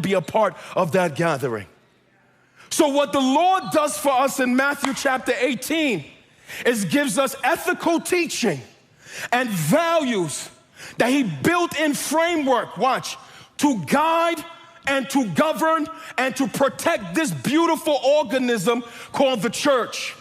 be a part of that gathering. So what the Lord does for us in Matthew chapter 18 is gives us ethical teaching and values that he built in framework, watch, to guide and to govern and to protect this beautiful organism called the church.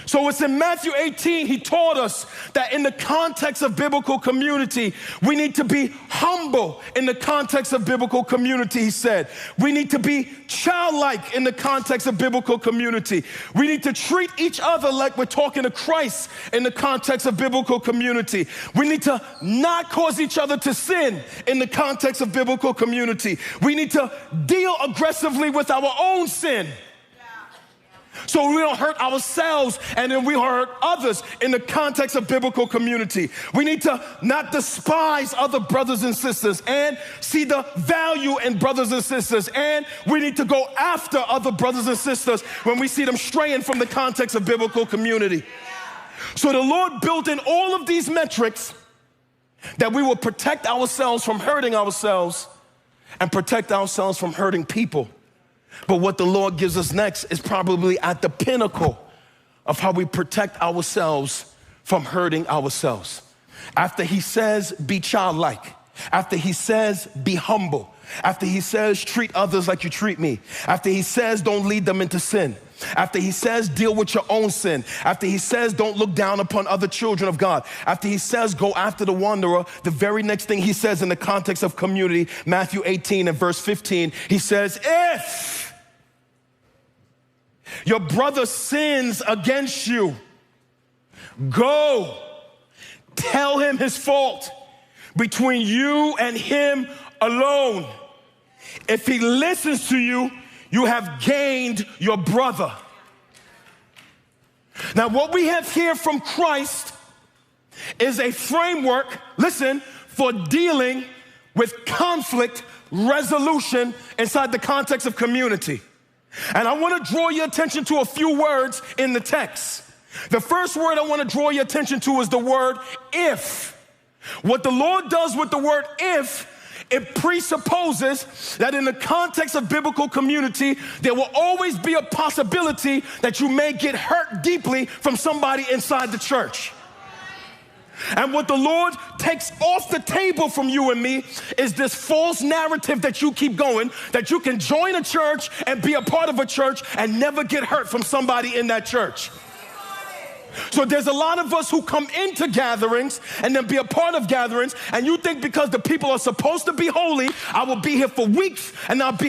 So it's in Matthew 18, he taught us that in the context of biblical community, we need to be humble in the context of biblical community, he said. We need to be childlike in the context of biblical community. We need to treat each other like we're talking to Christ in the context of biblical community. We need to not cause each other to sin in the context of biblical community. We need to deal aggressively with our own sin, so we don't hurt ourselves and then we hurt others in the context of biblical community. We need to not despise other brothers and sisters and see the value in brothers and sisters. And we need to go after other brothers and sisters when we see them straying from the context of biblical community. So the Lord built in all of these metrics that we will protect ourselves from hurting ourselves and protect ourselves from hurting people. But what the Lord gives us next is probably at the pinnacle of how we protect ourselves from hurting ourselves. After he says, be childlike. After he says, be humble. After he says, treat others like you treat me. After he says, don't lead them into sin. After he says, deal with your own sin. After he says, don't look down upon other children of God. After he says, go after the wanderer, the very next thing he says in the context of community, Matthew 18 and verse 15, he says, if your brother sins against you, go tell him his fault between you and him alone. If he listens to you, you have gained your brother. Now, what we have here from Christ is a framework, listen, for dealing with conflict resolution inside the context of community. And I want to draw your attention to a few words in the text. The first word I want to draw your attention to is the word if. What the Lord does with the word if, it presupposes that in the context of biblical community, there will always be a possibility that you may get hurt deeply from somebody inside the church. And what the Lord takes off the table from you and me is this false narrative that you keep going, that you can join a church and be a part of a church and never get hurt from somebody in that church. So there's a lot of us who come into gatherings and then be a part of gatherings, and you think because the people are supposed to be holy, I will be here for weeks and I'll be